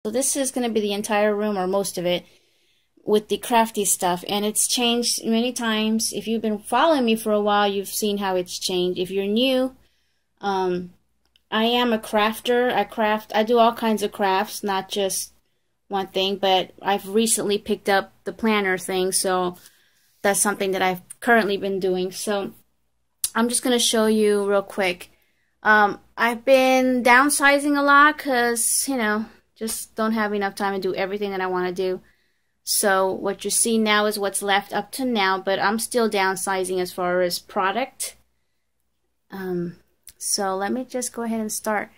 So this is going to be the entire room, or most of it, with the crafty stuff, and it's changed many times. If you've been following me for a while, you've seen how it's changed. If you're new, I am a crafter. I do all kinds of crafts, not just one thing, but I've recently picked up the planner thing, so that's something that I've currently been doing. So I'm just going to show you real quick. I've been downsizing a lot because, you know, just don't have enough time to do everything that I want to do. So what you see now is what's left up to now, but I'm still downsizing as far as product. So let me just go ahead and start.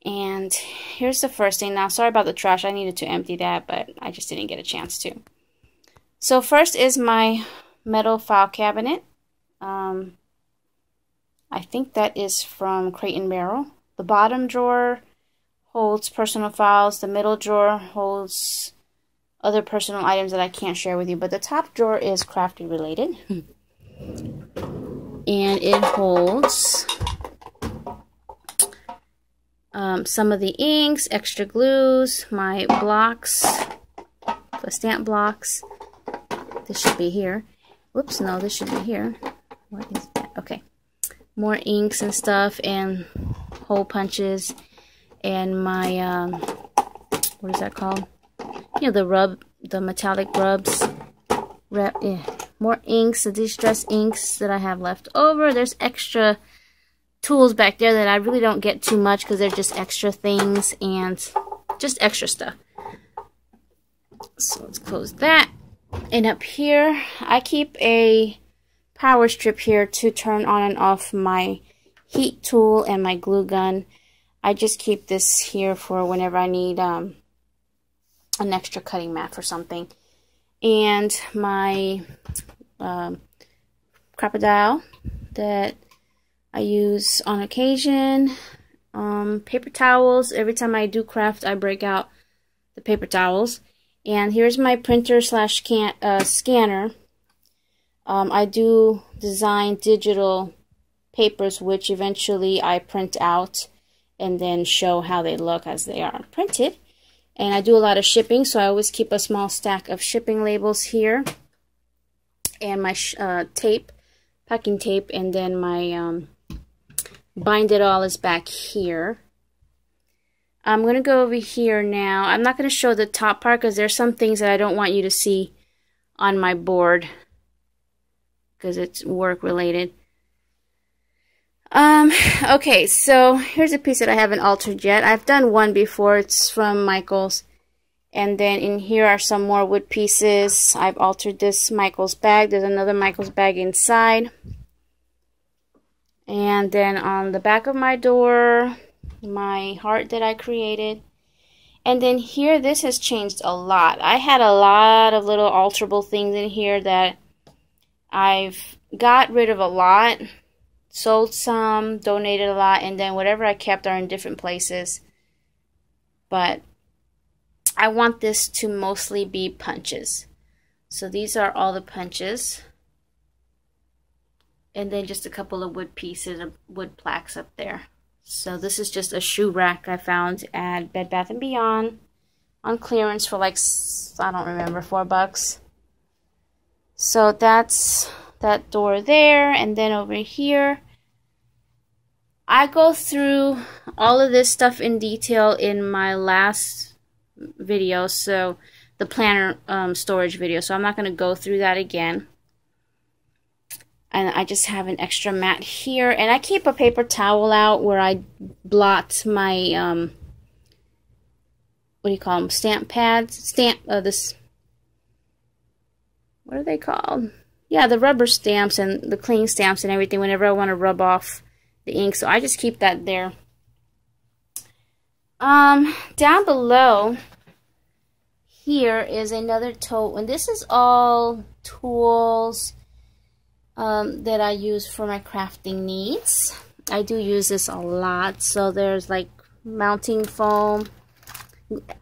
And here's the first thing. Now, sorry about the trash. I needed to empty that, but I just didn't get a chance to. So first is my metal file cabinet. I think that is from Crate & Barrel. The bottom drawer holds personal files. The middle drawer holds other personal items that I can't share with you, but the top drawer is crafty related. And it holds some of the inks, extra glues, my blocks, the stamp blocks. This should be here. Whoops, no, this should be here. What is that? Okay. More inks and stuff, and hole punches, and my, what is that called? You know, the metallic rubs. More inks, the distress inks that I have left over. There's extra tools back there that I really don't get too much because they're just extra things and just extra stuff. So let's close that. And up here, I keep a power strip here to turn on and off my heat tool and my glue gun. I just keep this here for whenever I need an extra cutting mat for something. And my crocodile that I use on occasion. Paper towels. Every time I do craft, I break out the paper towels. And here's my printer slash scanner. I do design digital papers, which eventually I print out and then show how they look as they are printed. And I do a lot of shipping, so I always keep a small stack of shipping labels here. And my tape, packing tape, and then my bind it all is back here. I'm going to go over here now. I'm not going to show the top part because there's some things that I don't want you to see on my board because it's work related. Okay, so here's a piece that I haven't altered yet. I've done one before. It's from Michaels. And then in here are some more wood pieces. I've altered this Michaels bag. There's another Michaels bag inside. And then on the back of my door, my heart that I created. And then here, this has changed a lot. I had a lot of little alterable things in here that I've got rid of a lot. Sold some, donated a lot, and then whatever I kept are in different places. But I want this to mostly be punches. So these are all the punches. And then just a couple of wood pieces of wood plaques up there. So this is just a shoe rack I found at Bed Bath & Beyond on clearance for like, I don't remember, $4. So that's that door there. And then over here, I go through all of this stuff in detail in my last video, so the planner storage video, so I'm not going to go through that again. And I just have an extra mat here, and I keep a paper towel out where I blot my what do you call them, stamp pads, this, what are they called? Yeah, the rubber stamps and the clean stamps and everything whenever I want to rub off the ink, so I just keep that there. Down below here is another tote, and this is all tools that I use for my crafting needs. I do use this a lot. So there's like mounting foam,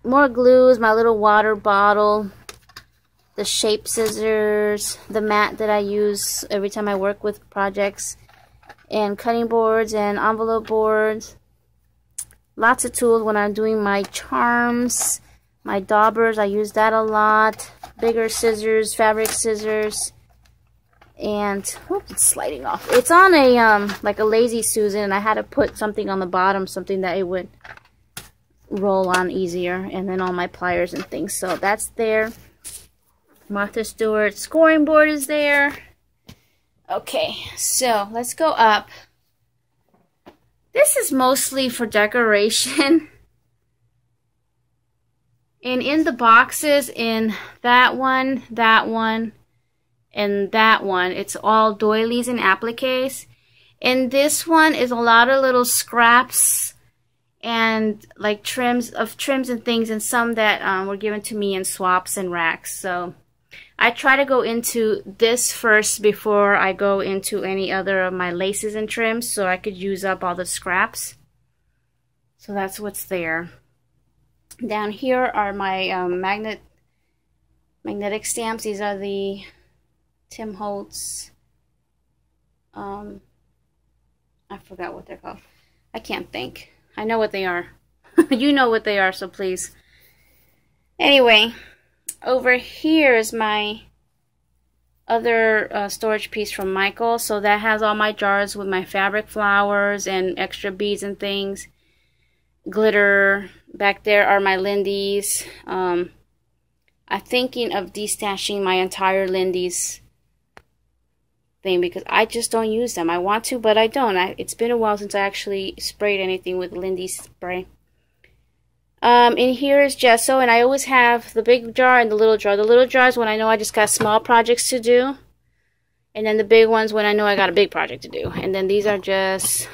more glues, my little water bottle, the shape scissors, the mat that I use every time I work with projects, and cutting boards and envelope boards, Lots of tools when I'm doing my charms, my daubers. I use that a lot. Bigger scissors, fabric scissors. And, oops, it's sliding off. It's on a, like a Lazy Susan, and I had to put something on the bottom, something that it would roll on easier. And then all my pliers and things. So that's there. Martha Stewart scoring board is there. Okay, so let's go up. This is mostly for decoration. And in the boxes, in that one, and that one, it's all doilies and appliques. And this one is a lot of little scraps and like trims and things, and some that were given to me in swaps and racks. So I try to go into this first before I go into any other of my laces and trims, so I could use up all the scraps. So that's what's there. Down here are my magnetic stamps. These are the Tim Holtz. I forgot what they're called. I can't think. I know what they are. You know what they are, so please. Anyway, over here is my other storage piece from Michael. So that has all my jars with my fabric flowers and extra beads and things. Glitter. Back there are my Lindy's. I'm thinking of destashing my entire Lindy's thing because I just don't use them. I want to, but I don't. It's been a while since I actually sprayed anything with Lindy's spray. In here is gesso, and I always have the big jar and the little jar. The little jar is when I know I just got small projects to do, and then the big ones when I know I got a big project to do. And then these are just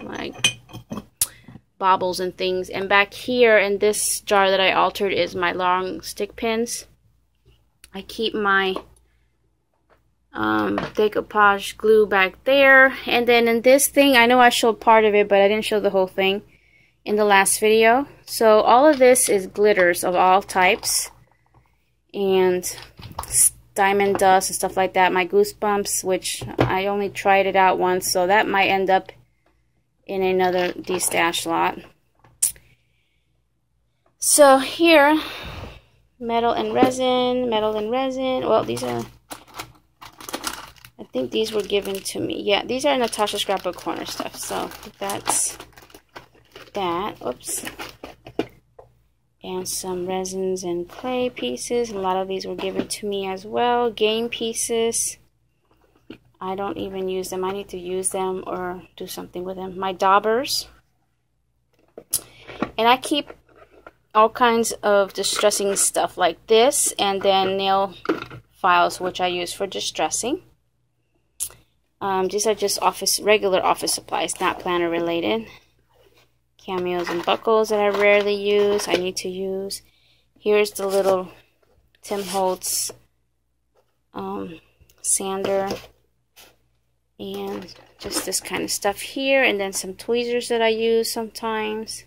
like baubles and things. And back here in this jar that I altered is my long stick pins. I keep my decoupage glue back there. And then in this thing, I know I showed part of it, but I didn't show the whole thing in the last video. So all of this is glitters of all types and diamond dust and stuff like that. My Goosebumps, which I only tried it out once, so that might end up in another destash lot. So here, metal and resin. Well, these are, I think these were given to me. Yeah, these are Natasha Scrapbook Corner stuff. So that's that. Oops. And some resins and clay pieces. A lot of these were given to me as well. Game pieces. I don't even use them. I need to use them or do something with them. My daubers. And I keep all kinds of distressing stuff like this. And then nail files, which I use for distressing. These are just regular office supplies, not planner related. Cameos and buckles that I rarely use. I need to use. Here's the little Tim Holtz sander. And just this kind of stuff here. And then some tweezers that I use sometimes.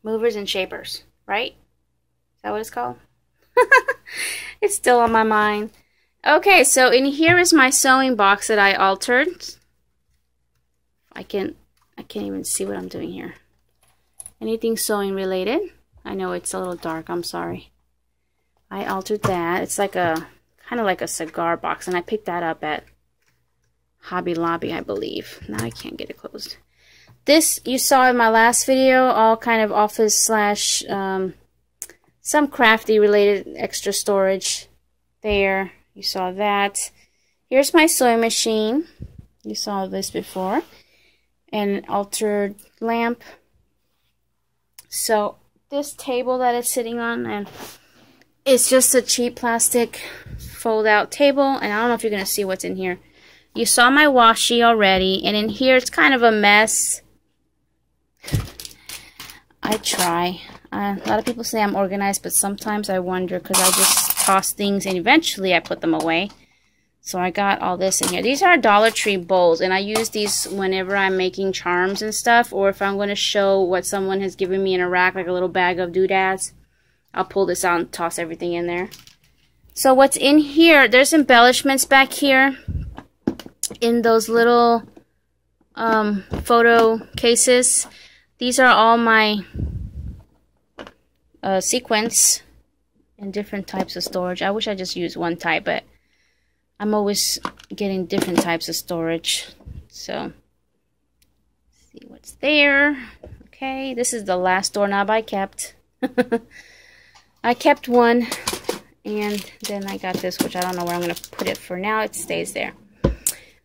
Movers and shapers, right? Is that what it's called? It's still on my mind. Okay, so in here is my sewing box that I altered. I can't even see what I'm doing here. Anything sewing related. I know it's a little dark, I'm sorry. I altered that. It's like a kind of like a cigar box, and I picked that up at Hobby Lobby, I believe. Now I can't get it closed. This you saw in my last video, all kind of office slash some crafty related extra storage there. You saw that. Here's my sewing machine. You saw this before. An altered lamp. So this table that it's sitting on, and it's just a cheap plastic fold out table, and I don't know if you're going to see what's in here. You saw my washi already, and in here it's kind of a mess. I try. A lot of people say I'm organized, but sometimes I wonder because I just toss things and eventually I put them away. So I got all this in here. These are Dollar Tree bowls, and I use these whenever I'm making charms and stuff, or if I'm going to show what someone has given me in a rack, like a little bag of doodads. I'll pull this out and toss everything in there. So what's in here, there's embellishments back here in those little photo cases. These are all my sequins in different types of storage. I wish I just used one type, but I'm always getting different types of storage. So, let's see what's there. Okay, this is the last doorknob I kept. I kept one, and then I got this, which I don't know where I'm going to put it for now. It stays there.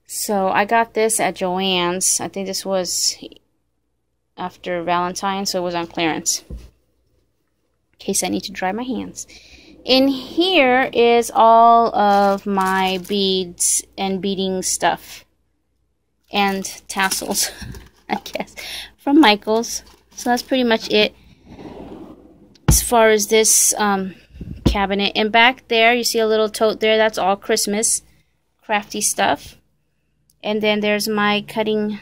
So I got this at Joann's. I think this was after Valentine's, so it was on clearance. In case I need to dry my hands. In here is all of my beads and beading stuff. And tassels, I guess, from Michaels. So that's pretty much it as far as this cabinet. And back there, you see a little tote there. That's all Christmas crafty stuff. And then there's my cutting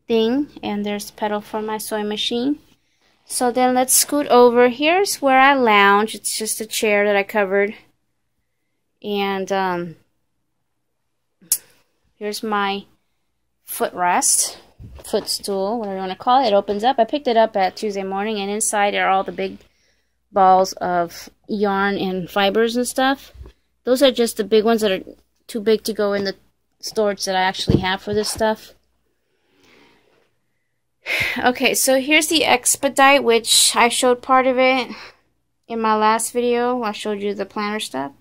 thing. And there's the pedal for my sewing machine. So then let's scoot over. Here's where I lounge. It's just a chair that I covered. And here's my footrest, footstool, whatever you want to call it. It opens up. I picked it up at Tuesday morning, and inside are all the big balls of yarn and fibers and stuff. Those are just the big ones that are too big to go in the storage that I actually have for this stuff. Okay, so here's the Expedite, which I showed part of it in my last video. I showed you the planner stuff.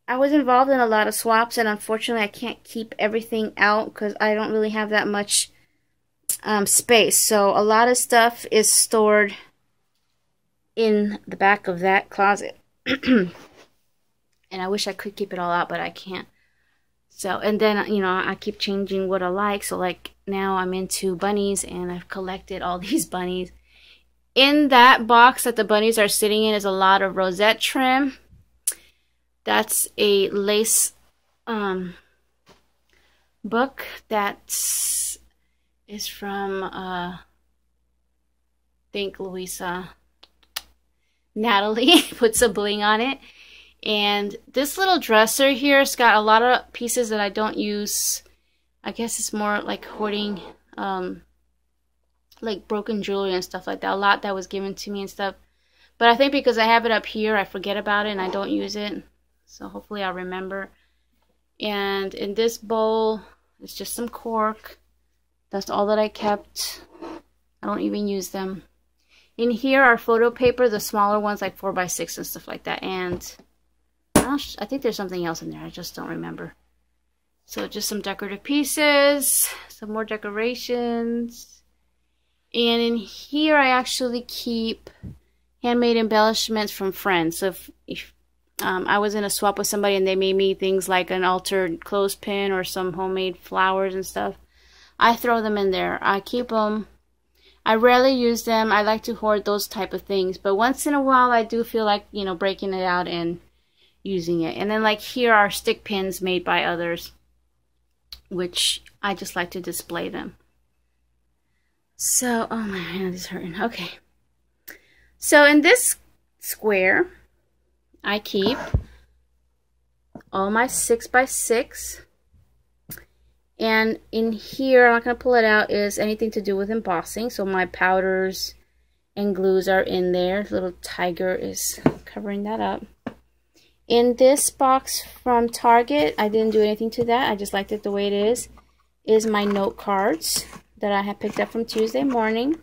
I was involved in a lot of swaps, and unfortunately I can't keep everything out because I don't really have that much space. So a lot of stuff is stored in the back of that closet. And I wish I could keep it all out, but I can't. So, and then, you know, I keep changing what I like. So, like, now I'm into bunnies, and I've collected all these bunnies. In that box that the bunnies are sitting in is a lot of rosette trim. That's a lace book that is from, I think, Louisa. Natalie put some bling on it. And this little dresser here has got a lot of pieces that I don't use. I guess it's more like hoarding, like broken jewelry and stuff like that. A lot that was given to me and stuff. But I think because I have it up here, I forget about it and I don't use it. So hopefully I'll remember. And in this bowl, it's just some cork. That's all that I kept. I don't even use them. In here are photo paper, the smaller ones like 4x6 and stuff like that. And I think there's something else in there. I just don't remember. So just some decorative pieces, some more decorations. And in here I actually keep handmade embellishments from friends. So if I was in a swap with somebody and they made me things like an altered clothespin or some homemade flowers and stuff, I throw them in there. I keep them. I rarely use them. I like to hoard those type of things. But once in a while I do feel like, you know, breaking it out and using it. And then like here are stick pins made by others, which I just like to display them. So, oh my hand is hurting. Okay. So in this square, I keep all my 6x6. And in here, I'm not going to pull it out, is anything to do with embossing. So my powders and glues are in there. The little tiger is covering that up. In this box from Target, I didn't do anything to that. I just liked it the way it is my note cards that I had picked up from Tuesday morning.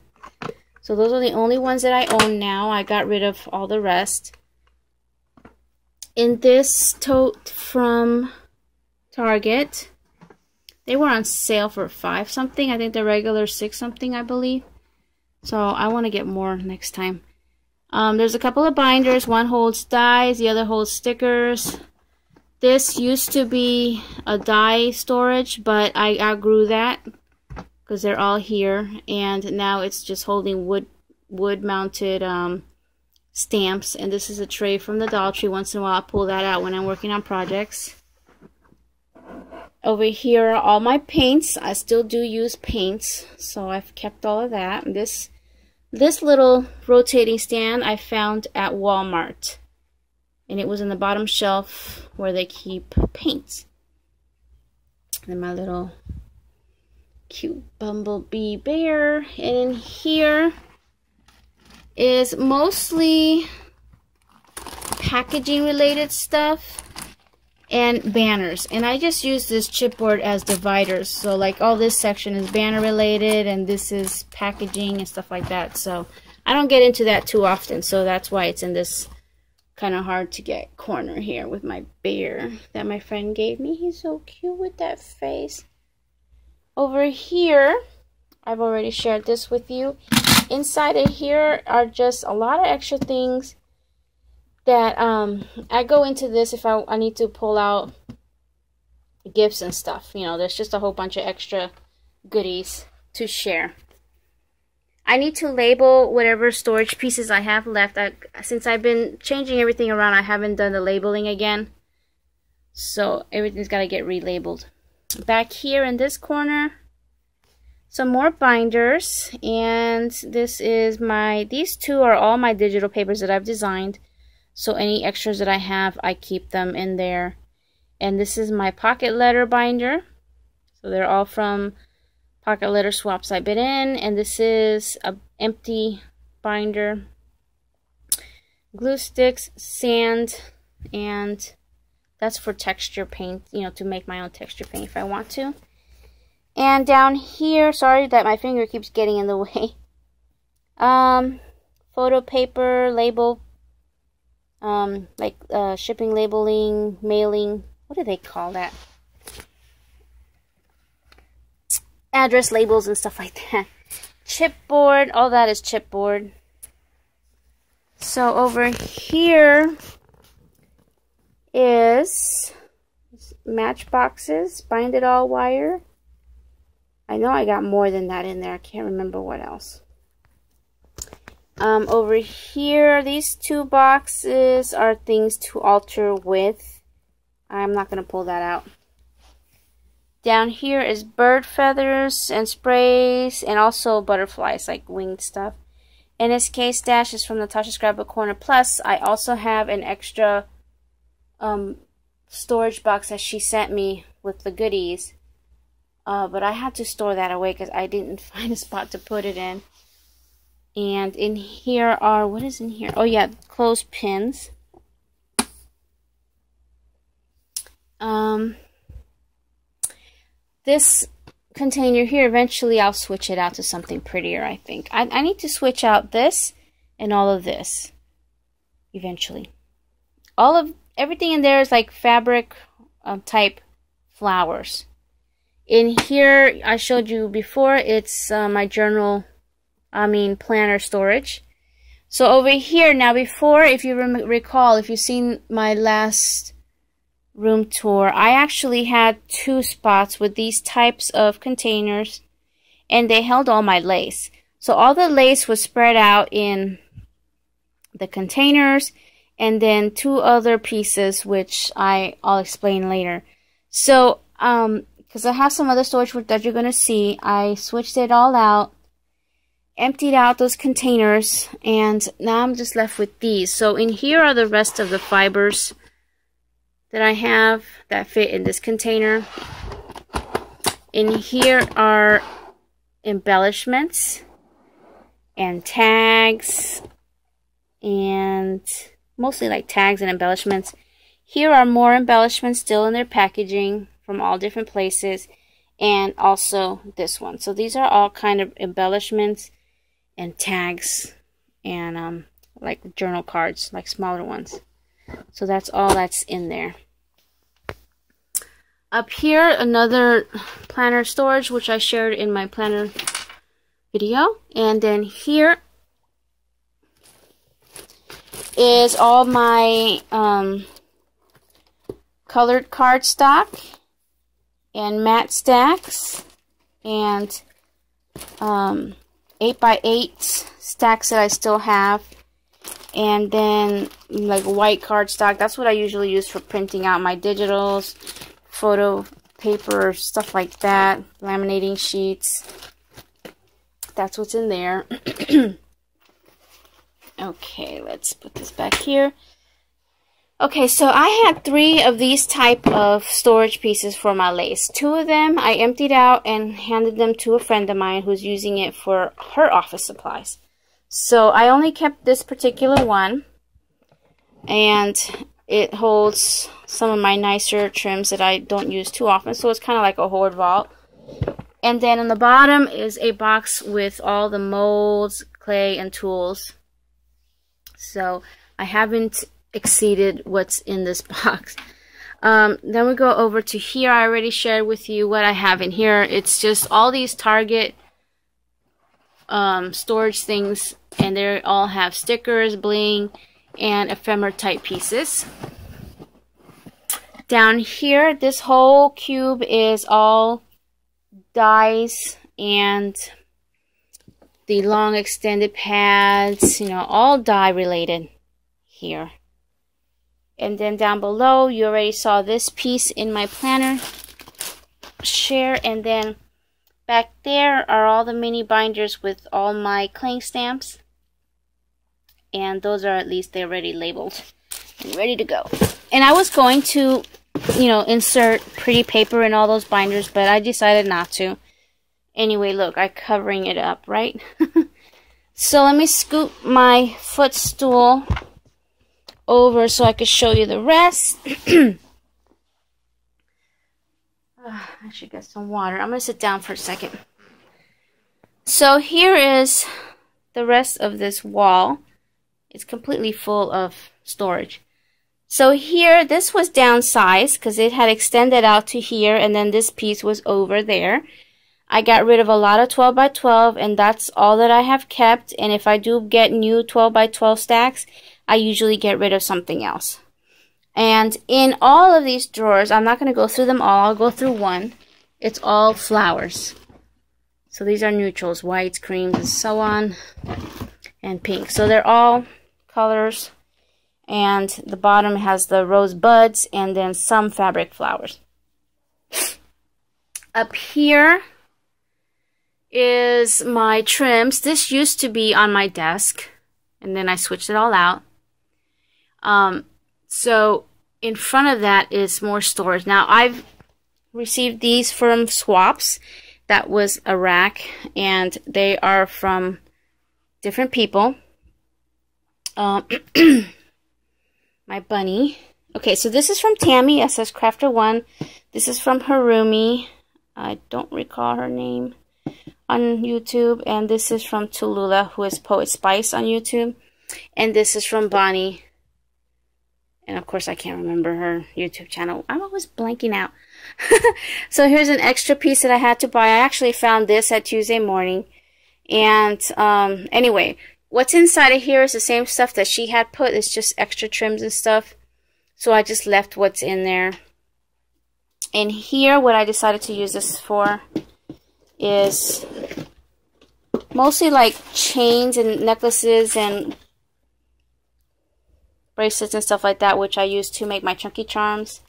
So those are the only ones that I own now. I got rid of all the rest. In this tote from Target, they were on sale for $5 something. I think the regular $6 something, I believe. So I want to get more next time. There's a couple of binders. One holds dies, the other holds stickers. This used to be a die storage, but I outgrew that because they're all here. And now it's just holding wood-mounted stamps. And this is a tray from the Dollar Tree. Once in a while, I'll pull that out when I'm working on projects. Over here are all my paints. I still do use paints, so I've kept all of that. This little rotating stand I found at Walmart, and it was in the bottom shelf where they keep paints. And my little cute bumblebee bear. And in here is mostly packaging related stuff and banners, and I just use this chipboard as dividers. So like all this section is banner related and this is packaging and stuff like that. So I don't get into that too often, so that's why it's in this kind of hard to get corner here with my bear that my friend gave me. He's so cute with that face. Over here, I've already shared this with you. Inside of here are just a lot of extra things that I go into this if I need to pull out gifts and stuff. You know, there's just a whole bunch of extra goodies to share. I need to label whatever storage pieces I have left. Since I've been changing everything around, I haven't done the labeling again. So everything's got to get relabeled. Back here in this corner, some more binders. And this is these two are all my digital papers that I've designed. So any extras that I have, I keep them in there. And this is my pocket letter binder. So they're all from pocket letter swaps I've been in. And this is an empty binder. Glue sticks, sand, and that's for texture paint, you know, to make my own texture paint if I want to. And down here, sorry that my finger keeps getting in the way. Photo paper, label, shipping labeling, mailing, what do they call that? Address labels and stuff like that. Chipboard, all that is chipboard. So over here is matchboxes, bind it all wire. I know I got more than that in there. I can't remember what else. Over here, these two boxes are things to alter with. I'm not going to pull that out. Down here is bird feathers and sprays, and also butterflies, like winged stuff. NSK stash is from Natasha Scrapbook Corner. Plus, I also have an extra storage box that she sent me with the goodies. But I had to store that away because I didn't find a spot to put it in. And in here are, what is in here? Oh yeah, clothespins. This container here, eventually I'll switch it out to something prettier, I think. I need to switch out this and all of this eventually. Everything in there is like fabric type flowers. In here, I showed you before, it's my planner storage. So over here, now before, if you recall, if you've seen my last room tour, I actually had 2 spots with these types of containers, and they held all my lace. So all the lace was spread out in the containers, and then 2 other pieces, which I'll explain later. So, because I have some other storage that you're going to see, I switched it all out, emptied out those containers, and now I'm just left with these. So in here are the rest of the fibers that I have that fit in this container. In here are embellishments and tags, and mostly like tags and embellishments. Here are more embellishments still in their packaging from all different places, and also this one. So these are all kind of embellishments and tags and like journal cards, like smaller ones. So that's all that's in there. Up here, another planner storage, which I shared in my planner video. And then here is all my colored cardstock and matte stacks and 8x8 stacks that I still have. And then like white cardstock, that's what I usually use for printing out my digitals, photo paper, stuff like that, laminating sheets. That's what's in there. Okay, let's put this back here. Okay, so I had 3 of these type of storage pieces for my lace. 2 of them I emptied out and handed them to a friend of mine who's using it for her office supplies. So I only kept this particular one, and it holds some of my nicer trims that I don't use too often, so it's kind of like a hoard vault. And then on the bottom is a box with all the molds, clay, and tools. So I haven't exceeded what's in this box. Then we go over to here. I already shared with you what I have in here. It's just all these Target storage things, and they all have stickers, bling, and ephemera type pieces. Down here, this whole cube is all dies and the long extended pads, you know, all die related here. And then down below, you already saw this piece in my planner share. And then back there are all the mini binders with all my cling stamps. And those are, at least they're already labeled and ready to go. And I was going to, you know, insert pretty paper in all those binders, but I decided not to. Anyway, look, I'm covering it up, right? So let me scoop my footstool over so I can show you the rest. I should get some water. I'm going to sit down for a second. So here is the rest of this wall. It's completely full of storage. So here, this was downsized because it had extended out to here, and then this piece was over there. I got rid of a lot of 12 by 12, and that's all that I have kept. And if I do get new 12 by 12 stacks, I usually get rid of something else. And in all of these drawers, I'm not going to go through them all. I'll go through one. It's all flowers. So these are neutrals, whites, creams, and so on, and pink. So they're all colors. And the bottom has the rose buds and then some fabric flowers. Up here is my trims. This used to be on my desk, and then I switched it all out. So in front of that is more storage. Now I've received these from Swaps. That was a rack, and they are from different people. My bunny. Okay, so this is from Tammy, SS Crafter 1. This is from Harumi. I don't recall her name on YouTube. And this is from Tallulah, who is Poet Spice on YouTube. And this is from Bonnie. And of course, I can't remember her YouTube channel. I'm always blanking out. So here's an extra piece that I had to buy. I actually found this at Tuesday morning. And anyway, what's inside of here is the same stuff that she had put. It's just extra trims and stuff. So I just left what's in there. And here, what I decided to use this for is mostly like chains and necklaces and bracelets and stuff like that, which I use to make my chunky charms.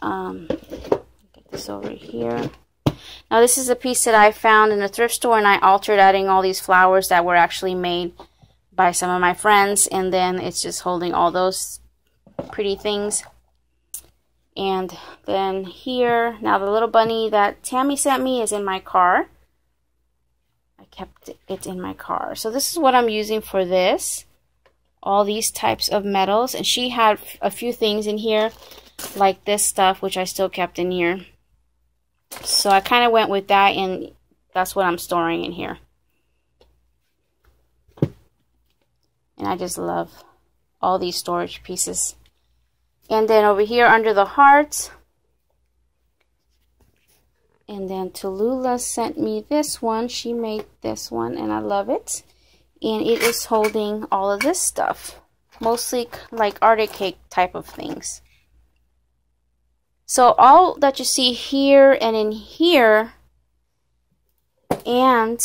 Get this over here. Now this is a piece that I found in the thrift store, and I altered, adding all these flowers that were actually made by some of my friends, and then it's just holding all those pretty things. And then here, now the little bunny that Tammy sent me is in my car. I kept it in my car. So this is what I'm using for this. All these types of metals. And she had a few things in here, like this stuff, which I still kept in here. So I kind of went with that, and that's what I'm storing in here. And I just love all these storage pieces. And then over here under the heart, and then Tallulah sent me this one. She made this one, and I love it. And it is holding all of this stuff, mostly like Arctic cake type of things. So all that you see here and in here and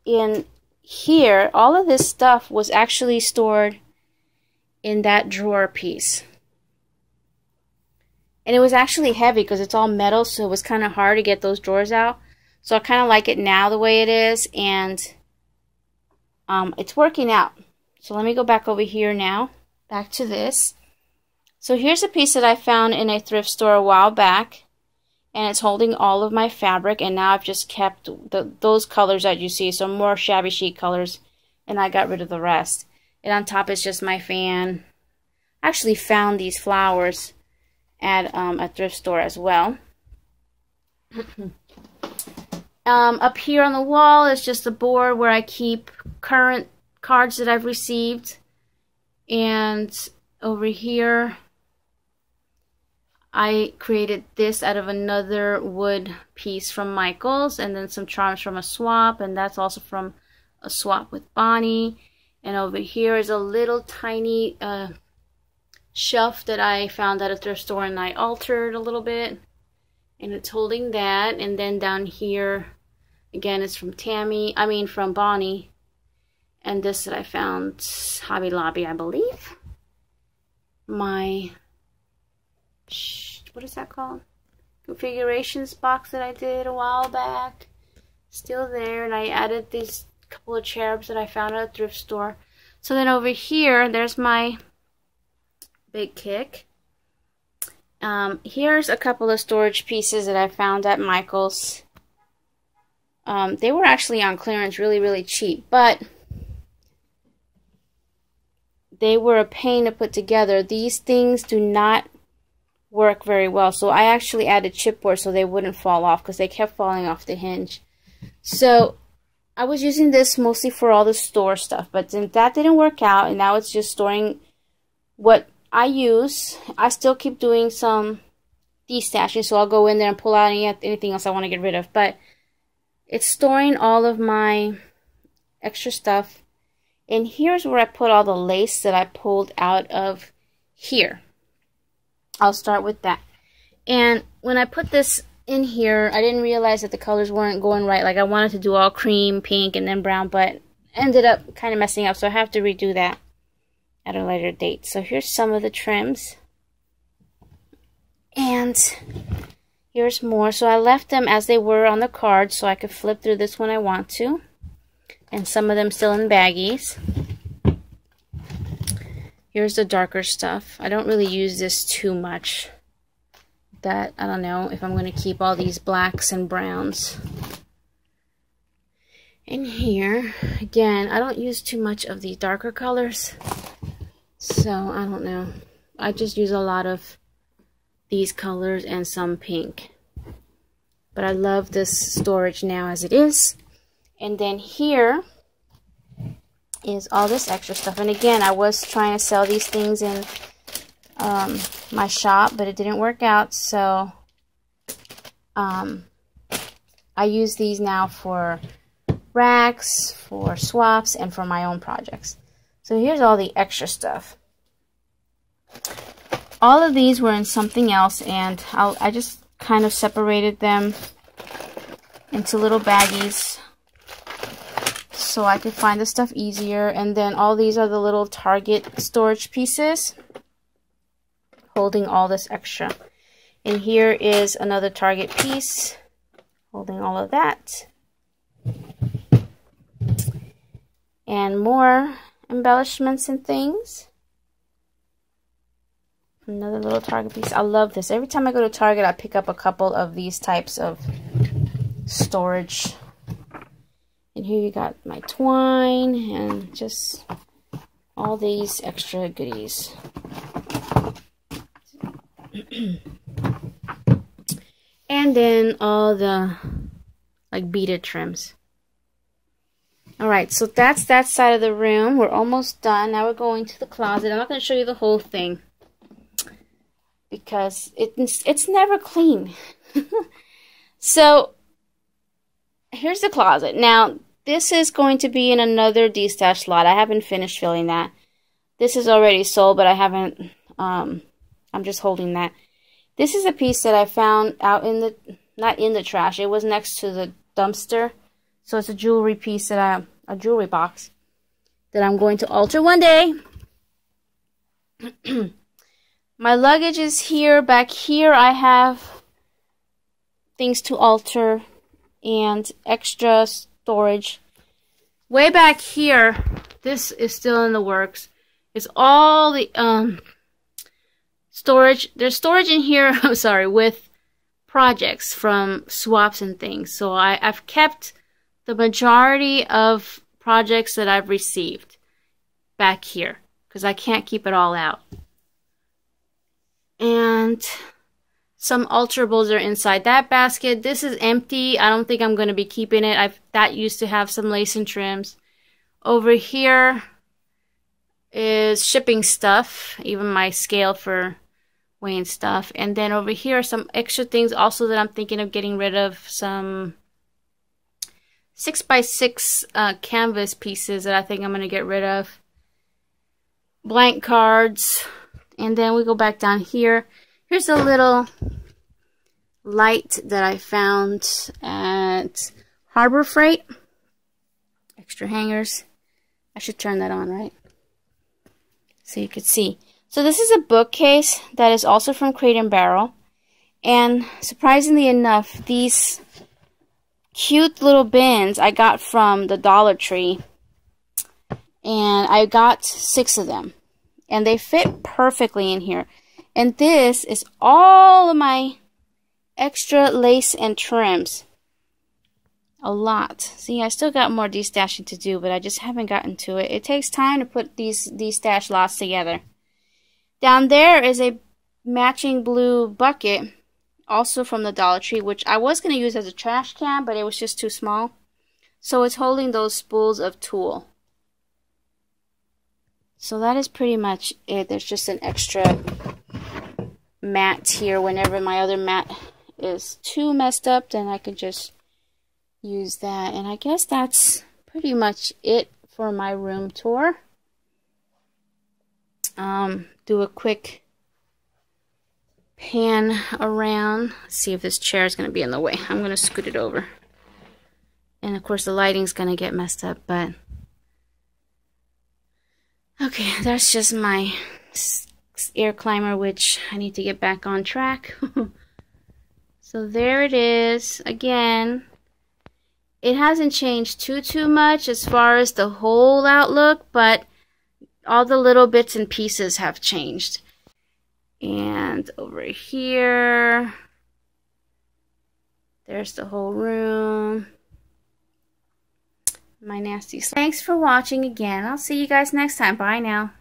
in here, all of this stuff was actually stored in that drawer piece. And it was actually heavy because it's all metal, so it was kind of hard to get those drawers out. So I kind of like it now the way it is, and it's working out. So let me go back over here now, back to this. So here's a piece that I found in a thrift store a while back, and it's holding all of my fabric, and now I've just kept those colors that you see, so more shabby chic colors, and I got rid of the rest. And on top is just my fan. I actually found these flowers at a thrift store as well. Up here on the wall is just a board where I keep current cards that I've received, and over here I created this out of another wood piece from Michaels, and then some charms from a swap, and that's also from a swap with Bonnie. And over here is a little tiny shelf that I found at a thrift store, and I altered a little bit, and it's holding that. And then down here again is from from Bonnie, and this that I found Hobby Lobby, I believe. My what is that called? Configurations box that I did a while back. Still there, and I added these couple of cherubs that I found at a thrift store. So then over here, there's my big kick. Here's a couple of storage pieces that I found at Michaels. They were actually on clearance, really, really cheap, but they were a pain to put together. These things do not work very well, so I actually added chipboard so they wouldn't fall off, because they kept falling off the hinge. So I was using this mostly for all the store stuff, but then that didn't work out, and now it's just storing what I use. I still keep doing some destashing, so I'll go in there and pull out anything else I want to get rid of, but it's storing all of my extra stuff. And here's where I put all the lace that I pulled out of here. I'll start with that. And when I put this in here, I didn't realize that the colors weren't going right. Like, I wanted to do all cream, pink, and then brown, but ended up kind of messing up, so I have to redo that at a later date. So here's some of the trims. And here's more. So I left them as they were on the card so I could flip through this when I want to. And some of them still in baggies. Here's the darker stuff. I don't really use this too much. That, I don't know if I'm going to keep all these blacks and browns. In here, again, I don't use too much of the darker colors. So, I don't know. I just use a lot of these colors and some pink. But I love this storage now as it is. And then here is all this extra stuff. And again, I was trying to sell these things in my shop, but it didn't work out. So I use these now for racks, for swaps, and for my own projects. So here's all the extra stuff. All of these were in something else, and I just kind of separated them into little baggies so I could find the stuff easier. And then all these are the little Target storage pieces holding all this extra. And here is another Target piece holding all of that. And more embellishments and things. Another little Target piece. I love this. Every time I go to Target, I pick up a couple of these types of storage. And here you got my twine and just all these extra goodies. And then all the like beaded trims. Alright, so that's that side of the room. We're almost done. Now we're going to the closet. I'm not going to show you the whole thing because it's never clean. So here's the closet. Now this is going to be in another destash slot. I haven't finished filling that. This is already sold, but I haven't. I'm just holding that. This is a piece that I found out in the, not in the trash. It was next to the dumpster. So it's a jewelry piece that a jewelry box that I'm going to alter one day. My luggage is here. Back here I have things to alter and extra storage. Way back here, this is still in the works. It's all the storage. There's storage in here, I'm sorry, with projects from swaps and things. So I've kept the majority of projects that I've received back here because I can't keep it all out. And some alterables are inside that basket. This is empty. I don't think I'm going to be keeping it. That used to have some lace and trims. Over here is shipping stuff, even my scale for weighing stuff. And then over here are some extra things also that I'm thinking of getting rid of. Some 6x6 canvas pieces that I think I'm going to get rid of. Blank cards. And then we go back down here. Here's a little light that I found at Harbor Freight. Extra hangers. I should turn that on, right? So you could see. So this is a bookcase that is also from Crate & Barrel. And surprisingly enough, these cute little bins I got from the Dollar Tree. And I got 6 of them. And they fit perfectly in here. And this is all of my extra lace and trims. A lot. See, I still got more destashing to do, but I just haven't gotten to it. It takes time to put these stash lots together. Down there is a matching blue bucket, also from the Dollar Tree, which I was going to use as a trash can, but it was just too small. So it's holding those spools of tulle. So that is pretty much it. There's just an extra mat here. Whenever my other mat is too messed up, then I can just use that. And I guess that's pretty much it for my room tour. Do a quick pan around. Let's see if this chair is going to be in the way. I'm going to scoot it over. And of course the lighting's going to get messed up, but okay, that's just my air climber, which I need to get back on track. So there it is. Again, it hasn't changed too much as far as the whole outlook, but all the little bits and pieces have changed. And over here, there's the whole room. My nasty. Thanks for watching again. I'll see you guys next time. Bye now.